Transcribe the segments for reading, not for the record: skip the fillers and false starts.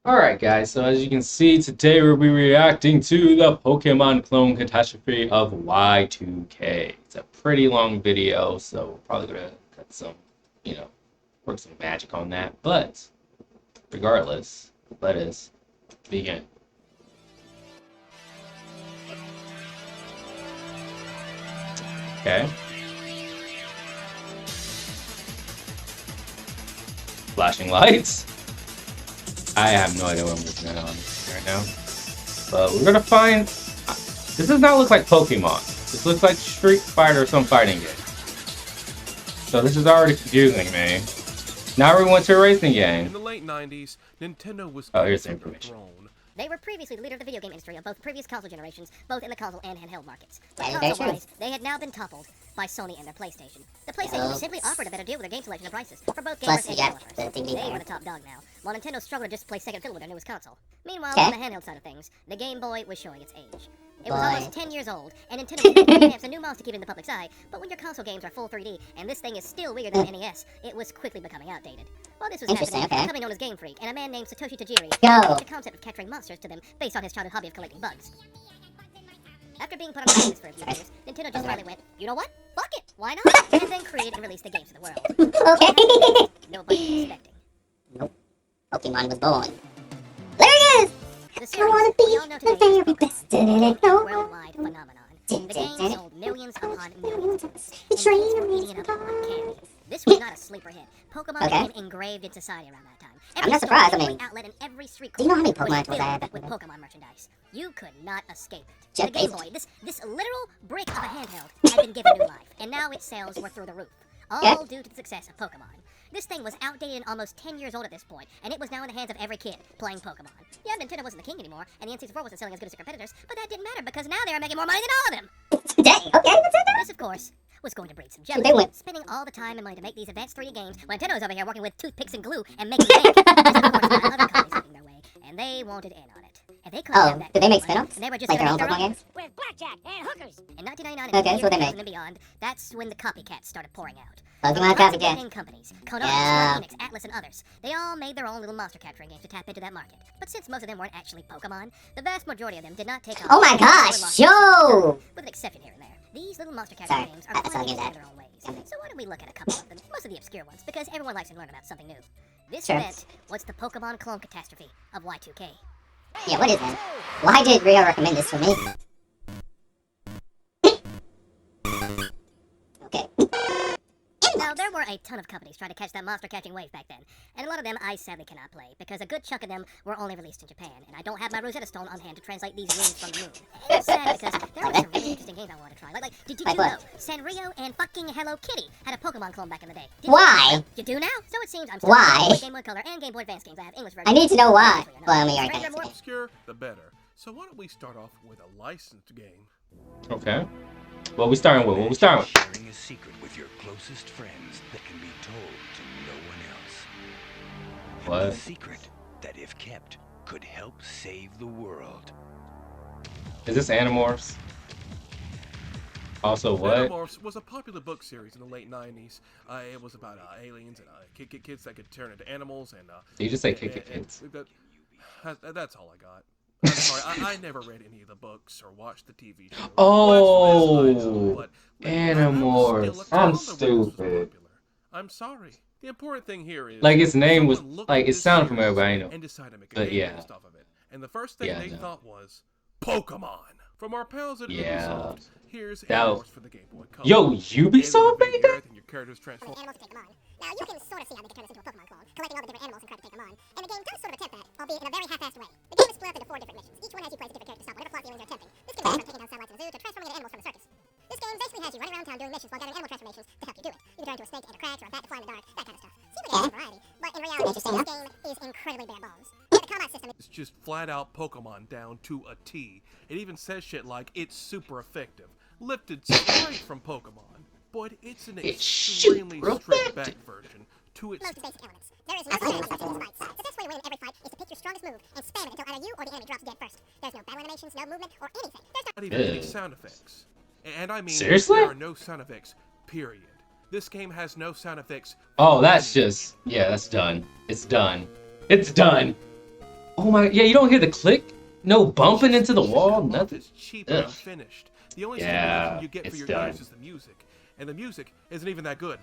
Alright guys, so as you can see, today we'll be reacting to the Pokemon clone catastrophe of Y2k. It's a pretty long video, so we're probably gonna cut some, work some magic on that. But, regardless, let us begin. Okay. Flashing lights. I have no idea what I'm looking at on right now. But we're gonna find... This does not look like Pokemon. This looks like Street Fighter or some fighting game. So this is already confusing me. Now we went to a racing game. In the late 90s, Nintendo was here's the information. They were previously the leader of the video game industry of both previous console generations, both in the console and handheld markets. But console-wise, they had now been toppled by Sony and their PlayStation. The PlayStation simply offered a better deal with their game selection and prices for both gamers and developers. They were the top dog now, while Nintendo struggled to just play second fiddle with their newest console. Meanwhile, on the handheld side of things, the Game Boy was showing its age. It was almost 10 years old, and Nintendo was a new mouse to keep it in the public's eye, but when your console games are full 3D, and this thing is still weirder than the NES, it was quickly becoming outdated. While this was happening, a company known as Game Freak, and a man named Satoshi Tajiri, pitched the concept of capturing monsters to them based on his childhood hobby of collecting bugs. After being put on hiatus for a few years, Nintendo just finally went, you know what? Fuck it! Why not? And then created and released the games to the world. Okay. Nobody was expecting. Nope. Pokemon was born. There he is! The series, I wanna we all know be the today very is best. Pokemon, a worldwide phenomenon. The game sold millions upon millions of copies, and kids were eating it up like candy. This was not a sleeper hit. Pokemon became engraved in society around that time. I'm not surprised, I every mean, outlet and every street do you know how many corner Pokemon was tools I have filled back with then? Pokemon merchandise. You could not escape it. Jeff The Game Bezos. Boy, this literal brick of a handheld, had been given new life, and now its sales were through the roof. All due to the success of Pokemon. This thing was outdated and almost 10 years old at this point, and it was now in the hands of every kid playing Pokemon. Yeah, Nintendo wasn't the king anymore, and the N64 wasn't selling as good as their competitors, but that didn't matter because now they are making more money than all of them. Dang, okay, that's it. This, of course, was going to breed some They jealousy. went. Spending all the time and money to make these advanced 3D games, while Nintendo's over here working with toothpicks and glue and making bank. There's, of course, not other companies looking their way, and they wanted in on it. And they couldn't have that did they make money, spin-offs? and they were just Like their gonna own make Pokemon games? with blackjack and hookers. In 1999 Okay, and so what they 2000 and beyond, that's when the copycats started pouring out. Pokemon Lots of copycat. game companies, Konami, Yeah. Square Enix, Atlas, and others, they all made their own little monster capturing games to tap into that market. But since most of them weren't actually Pokemon, the vast majority of them did not take off. Oh my They were gosh, lost yo! with an exception here and there. These little monster capturing games are that's fun all in good, their own ways. So why don't we look at a couple of them, most of the obscure ones, because everyone likes to learn about something new. This Sure. event was the Pokemon clone catastrophe of Y2k. Yeah, what is that? Why did Rio recommend this for me? Okay. Now, there were a ton of companies trying to catch that monster catching wave back then, and a lot of them I sadly cannot play, because a good chunk of them were only released in Japan, and I don't have my Rosetta Stone on hand to translate these runes from the moon. And it's sad because there were some really interesting games I wanted to try. Like did you Like know what? Sanrio and fucking Hello Kitty had a Pokemon clone back in the day? Did Why? You do now? So it seems I'm Why? Game Boy Color and Game Boy Advance games. I have English versions. I need to know why. Well, I mean, you're Stranger kind of Obscure, the better. So why don't we start off with a licensed game? Okay. What we starting with? What we starting with? Sharing a secret with your closest friends that can be told to no one else. What? A secret that, if kept, could help save the world. Is this Animorphs? Also, what? Metamorphs was a popular book series in the late 90s. It was about aliens and kids that could turn into animals and... Did you just say kick it, kids? That's all I got. I'm sorry, I never read any of the books or watched the TV show. Oh, But Animorphs. I'm stupid. I'm sorry. The important thing here is... Like, its name was, someone looked like, at it this sounded series familiar, but I know. and decided to make a But game yeah. based off of it. And the first thing Yeah, they no. thought was Pokemon. From our pals at Yeah. Ubisoft, here's That was- Animorphs for the Game Boy Color. Yo, Ubisoft made that? And your characters transform. Animals take them on. Now, you can sort of see how they can turn this into a Pokemon clone, collecting all the different animals and trying to take them on. And the game does sort of attempt that, albeit in a very half-assed way. The game is split up into 4 different missions. Each one has you play as a different character to stop whatever plot feelings you're attempting. This can be from taking down satellites in a zoo to transforming into animals from a circus. This game basically has you running around town doing missions while gathering animal transformations to help you do it. You can turn into a snake, and a crab, or a bat to fly in the dark, that kind of stuff. Super game variety, but in reality, this game is incredibly bare bones. Yeah, the combat system It's just flat out Pokemon down to a T. It even says shit like it's super effective, lifted straight from Pokemon. But it's an It's extremely super stripped back effective. version to its most basic elements. There is no skill in these fights. The best way to win every fight is to pick your strongest move and spam it until either you or the enemy drops dead first. There's no battle animations, no movement, or anything. There's not even any Ew. sound effects. And I mean, Seriously? there are no sound effects, period. This game has no sound effects. Oh, that's just... Yeah, that's done. It's done. It's done. Oh my, yeah, you don't hear the click? No bumping into the wall, nothing. It's cheap and Ugh. unfinished. The only Yeah, stimulation you get for it's your done. ears is the music, and the music isn't even that good.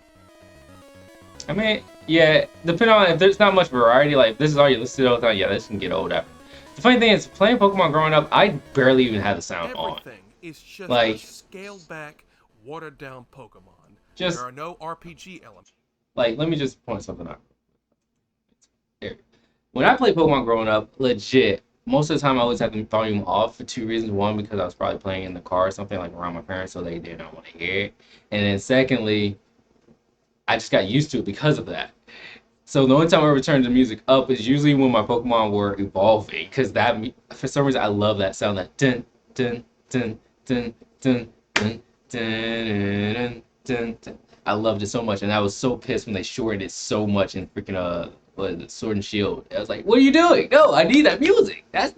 I mean, yeah, depending on if there's not much variety, like if this is all you listen to all the time, yeah, this can get old after. The funny thing is, playing Pokemon growing up, I barely even had the sound on. Everything is just Like- a scaled back, watered down Pokemon. Just- There are no RPG elements. Like, let me just point something out. There. When I played Pokemon growing up, legit, most of the time I always had the volume off for two reasons. One, because I was probably playing in the car or something, like around my parents, so they did not want to hear it. And then secondly, I just got used to it because of that. So the only time I ever turned the music up is usually when my Pokemon were evolving, because that, for some reason, I love that sound, that dun dun dun dun dun dun dun dun dun dun. I loved it so much, and I was so pissed when they shortened it so much in freaking what is it, Sword and Shield. I was like, "What are you doing? No, I need that music. I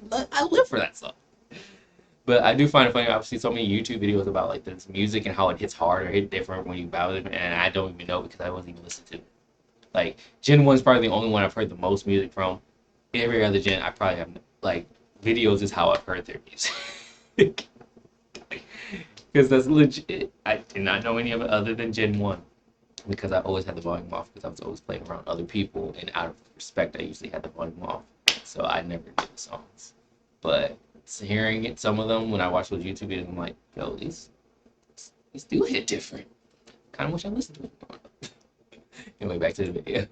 live for that song." But I do find it funny. I've seen so many YouTube videos about like this music and how it hits hard or hit different when you battle it, and I don't even know because I wasn't even listening to it. Like Gen 1's probably the only one I've heard the most music from. Every other gen, I probably have like videos is how I've heard their music. Because that's legit. I did not know any of it other than Gen 1. Because I always had the volume off because I was always playing around other people, and out of respect, I usually had the volume off. So I never knew the songs. But hearing it, some of them, when I watch those YouTube videos, I'm like, yo, these do hit different. Kind of wish I listened to it. Anyway, back to the video.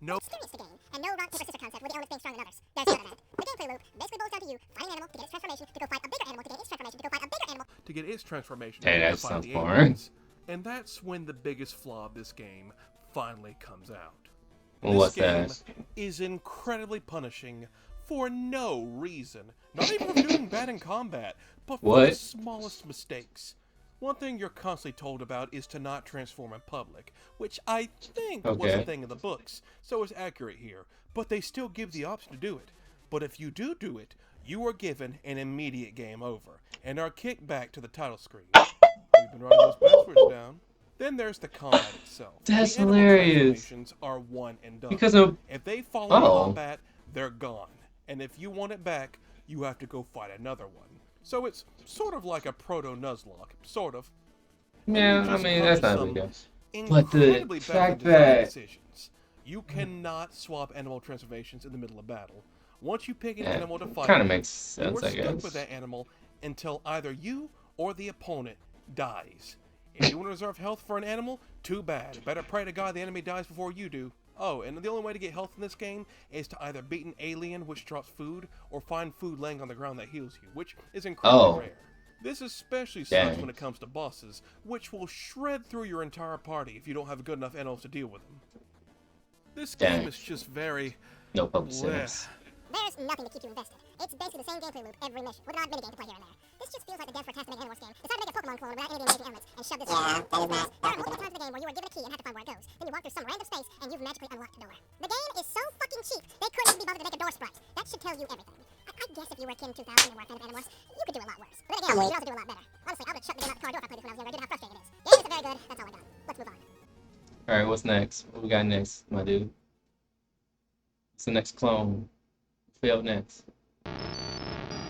No Experience the game, and no rock, paper, scissors concept where the elements being stronger than others. There's none of that. The gameplay loop basically boils down to you fighting an animal to get its transformation, to go fight a bigger animal to get its transformation, to go fight a bigger animal. to get its transformation. Hey, to that fight sounds the boring. aliens. And that's when the biggest flaw of this game finally comes out. Well, This what's game that? is incredibly punishing for no reason. Not even for doing bad in combat, but for the What? smallest mistakes. One thing you're constantly told about is to not transform in public, which I think was a Okay. thing in the books, so it's accurate here. But they still give the option to do it. But if you do it, you are given an immediate game over, and are kicked back to the title screen. We've been writing those passwords down. Then there's the combat itself. That's the animal hilarious. transformations are one and done. Because of If they fall in Oh. combat, they're gone. And if you want it back, you have to go fight another one. So it's sort of like a proto-Nuzlocke, sort of. yeah, I just mean that's not a some big deal. But the incredibly bad fact design that- decisions. You cannot swap animal transformations in the middle of battle. Once you pick an Yeah, animal to fight, kind of with, makes you sense, are I stuck guess. with that animal until either you or the opponent dies. If you want to reserve health for an animal, too bad. Better pray to God the enemy dies before you do. Oh, and the only way to get health in this game is to either beat an alien, which drops food, or find food laying on the ground that heals you, which is incredibly Oh. rare. This especially sucks Dang. when it comes to bosses, which will shred through your entire party if you don't have good enough animals to deal with them. This Dang. game is just very... No public bleh. service. There's nothing to keep you invested. It's basically the same gameplay loop every mission, with an odd minigame to play here and there. This just feels like the devs were tasked to make an Animorphs game, decided to make a Pokemon clone without any of the engaging elements, and shove this in. Yeah, that is not- There are multiple times in the game where you are given a key and have to find where it goes. Then you walk through some random space, and you've magically unlocked a door. The game is so fucking cheap, they couldn't even be bothered to make a door sprite. That should tell you everything. I guess if you were a kid in 2000 and were a fan of Animorphs, you could do a lot worse. But then again, you could also do a lot better. Honestly, I would have shut the game out the car door if I played this when I was younger. I did how frustrating it is. The games are very good, that's all I got. Let's move on. Alright, what's next? What we got next, my dude? What's the next clone? Failed next.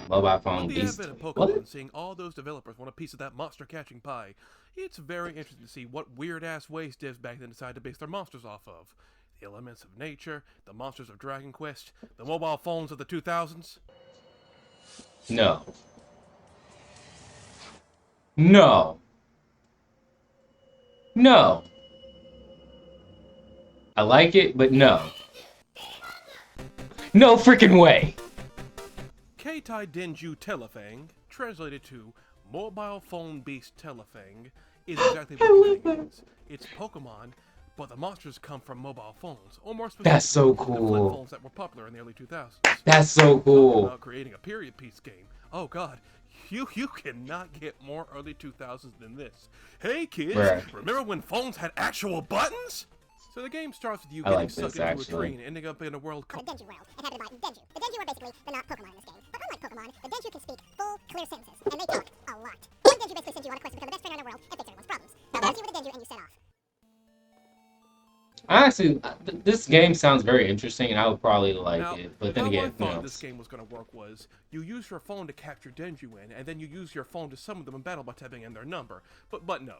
Mobile phone With the beast. advent of Pokemon, What? seeing all those developers want a piece of that monster-catching pie, it's very interesting to see what weird-ass ways devs back then decided to base their monsters off of. The elements of nature, the monsters of Dragon Quest, the mobile phones of the 2000s. No. No. No. I like it, but no. No freaking way. Keitai Denju Telefang, translated to Mobile Phone Beast Telefang, is exactly what the is. It's Pokemon, but the monsters come from mobile phones, or more specifically, That's so the flip cool. phones that were popular in the early 2000s. That's so Talk cool. about creating a period piece game. Oh god, you cannot get more early 2000s than this. Hey kids, Right. remember when phones had actual buttons? So the game starts with you I getting like sucked this, into a actually. tree and ending up in a world The called Denju world, inhabited by Denju. The Denju are basically the not Pokemon in this game. But unlike Pokemon, the Denju can speak full, clear sentences, and they talk a lot. One Denju basically sends you on a quest to become the best trainer in the world and fix everyone's problems. Now, there's you with the Denju and you set off. Honestly, this game sounds very interesting, and I would probably like Now, it. But then how I again, who thought this knows? game was going to work was you use your phone to capture Denju in, and then you use your phone to summon them in battle by typing in their number. But no,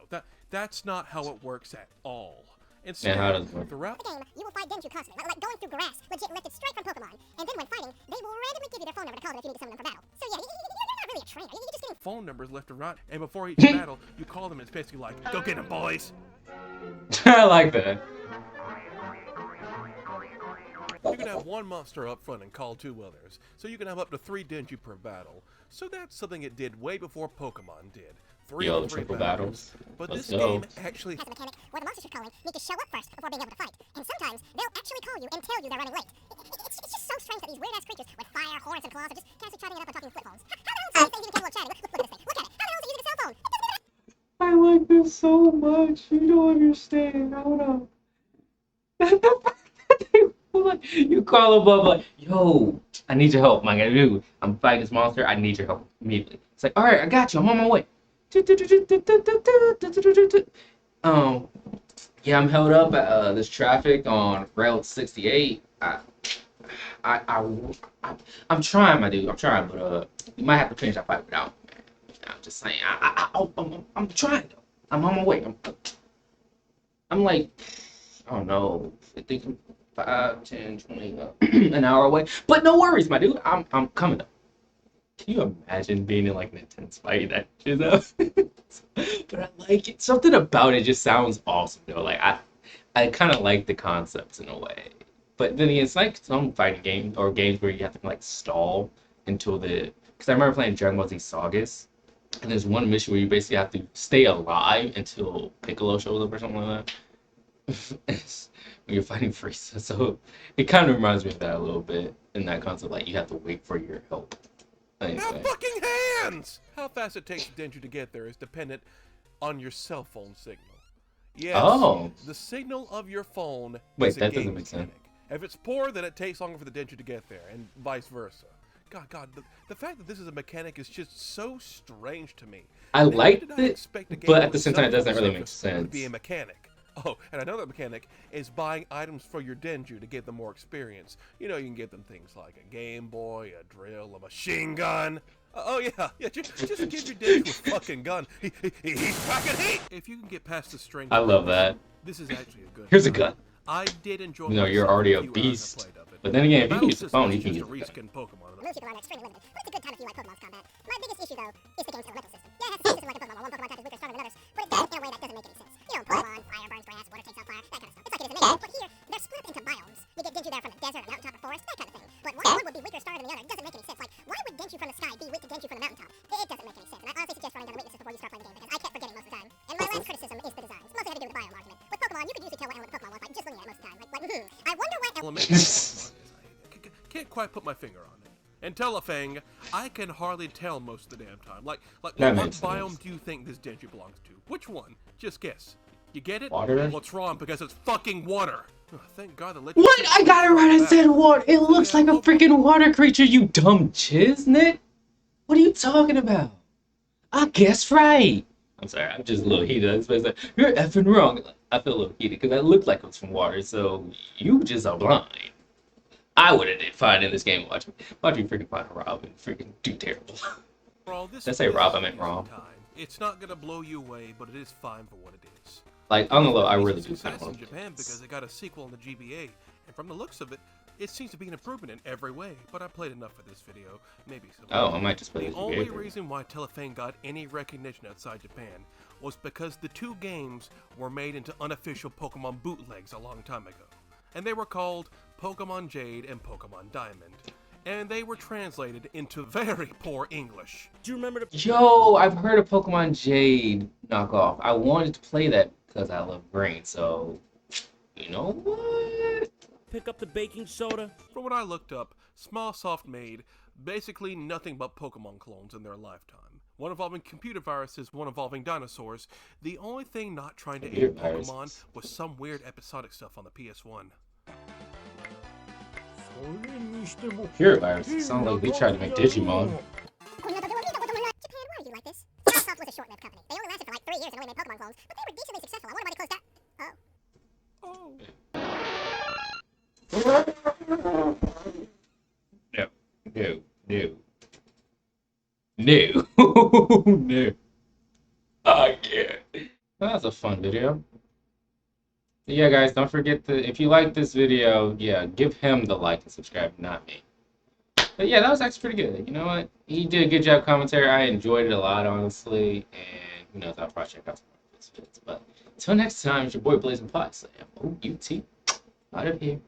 that's not how it works at all. And how Instead, does it work? throughout The game, you will find Denju constantly, like going through grass, legit lifted straight from Pokemon. And then when fighting, they will randomly give you their phone number to call them if you need to summon them for battle. So yeah, you're not really a trainer. You're just getting phone numbers left and right, and before each battle, you call them, and it's basically like, go get them, boys. I like that. You can have one monster up front and call two others, so you can have up to 3 Denju per battle. So that's something it did way before Pokemon did. 3 Yo, on 3 triple battles. battles. But Let's this go. game actually has a mechanic where the monsters you're calling need to show up first before being able to fight. And sometimes they'll actually call you and tell you they're running late. It's just so strange that these weird-ass creatures with fire, horns, and claws are just casually trotting it up and talking flip phones. How the hell is this thing even capable of chatting? Look at this thing. Look at it. How the hell is it using a cell phone? I like this so much. You don't understand. Hold on. You call him up like, yo, I need your help, my guy. Dude, I'm fighting this monster. I need your help immediately. It's like, all right, I got you. I'm on my way. Yeah, I'm held up at this traffic on Route 68. I'm trying, my dude. I'm trying, but you might have to finish that fight without me, man. I'm just saying. I'm trying though. I'm on my way. I'm like, I don't know, 50, 5, 10, 20, an hour away. But no worries, my dude. I'm coming up. Can you imagine being in like an intense fight that shit up? But I like it. Something about it just sounds awesome though. Like I kind of like the concepts in a way. But then again, it's like some fighting games or games where you have to like stall until because I remember playing Dragon Ball Z Sagas, and there's one mission where you basically have to stay alive until Piccolo shows up or something like that. When you're fighting Frieza, so it kind of reminds me of that a little bit in that concept. Like you have to wait for your help. have Anyway. fucking hands! How fast it takes Denju to get there is dependent on your cell phone signal. Yes, Oh. the signal of your phone Wait, is a that game doesn't make sense. mechanic. If it's poor, then it takes longer for the Denju to get there, and vice versa. God, the fact that this is a mechanic is just so strange to me. I Never liked did I it, expect a game but at with the same time, it cell doesn't phone really make service would be a sense. mechanic. Oh, and another mechanic is buying items for your Denju to give them more experience. You know, you can get them things like a Game Boy, a drill, a machine gun. Oh yeah, just give your Denju a fucking gun. He's packing heat! If you can get past the strength, I love that. this is actually a good Here's a time. gun. I did enjoy You know, you're myself already the a few hours I beast. played of it. But then again, if you Battle can use the phone, you system can is use just the a gun. reskin Pokemon. Most people are extremely limited, but it's a good time if you like Pokemon's combat. My biggest issue, though, is the game's elemental system. Yeah, it has a system like a Pokemon, where one Pokemon type is weaker, stronger than others, but it does it in a way that doesn't make any sense. You know, Pokemon, fire burns grass, water takes out fire, that kind of stuff. It's like it is in Mario, but here, they're split up into biomes. You get Denju there from the desert, mountaintop, or forest, that kind of thing. But one would be weaker, stronger than the other. It doesn't make any sense. Like, why would Denju from the sky be weak to Denju from the mountaintop? It doesn't make any sense. And I honestly suggest running down the weaknesses before you start playing the game, because I kept forgetting most of the time. And my last criticism is the designs. Mostly had to do with the biome argument. With Pokemon, you could usually tell what element the Pokemon was like just looking at it most of the time. I wonder what Elemental Pokemon is. I can't quite put my finger on it. And Telefang, I can hardly tell most of the damn time. Like what That makes biome sense. do you think this Denju belongs to? Which one? Just guess. You get it? Water? What's wrong? Because it's fucking water. Oh, thank God the What? I got it right. I said water. It looks like a freaking water creature, you dumb chiznit. What are you talking about? I guessed right. I'm sorry, I'm just a little heated. Like, you're effing wrong. I feel a little heated because that looked like it was from water, so you just are blind. I would have did fine in this game. Watch me freaking find Rob and freaking do terrible. Overall, this Did I say is Rob? I meant amazing Rob. time. It's not gonna blow you away, but it is fine for what it is. Like, on the low, I It's a really do kind success of in want Japan because it got a sequel in the GBA, and from the looks of it, it seems to be an improvement in every way. But I played enough for this video, maybe some. Oh, I might just play The this only game. reason why Telefang got any recognition outside Japan was because the two games were made into unofficial Pokemon bootlegs a long time ago. And they were called Pokemon Jade and Pokemon Diamond. And they were translated into very poor English. Do you remember the Yo, I've heard of Pokemon Jade knockoff. I wanted to play that because I love green, so you know what? pick up the baking soda? From what I looked up, Small Soft made basically nothing but Pokemon clones in their lifetime. One involving computer viruses, one involving dinosaurs. The only thing not trying to Computer aid Pokemon viruses. was some weird episodic stuff on the PS1. Pure virus. It sounds like they tried to make Digimon. Japan, why are you like this? Catastrophe was a short-lived company. They only lasted for like 3 years and only made Pokemon clones, but they were decently successful. I wonder why they closed down. Oh. No. No. I can't. Well, that was a fun video. Yeah, guys, don't forget to, if you like this video, yeah, give him the like and subscribe, not me. But yeah, that was actually pretty good. You know what? He did a good job commentary. I enjoyed it a lot, honestly. And who knows, I'll probably check out some of his vids. But until next time, it's your boy BlazeNpi. So, M-O-U-T, out of here.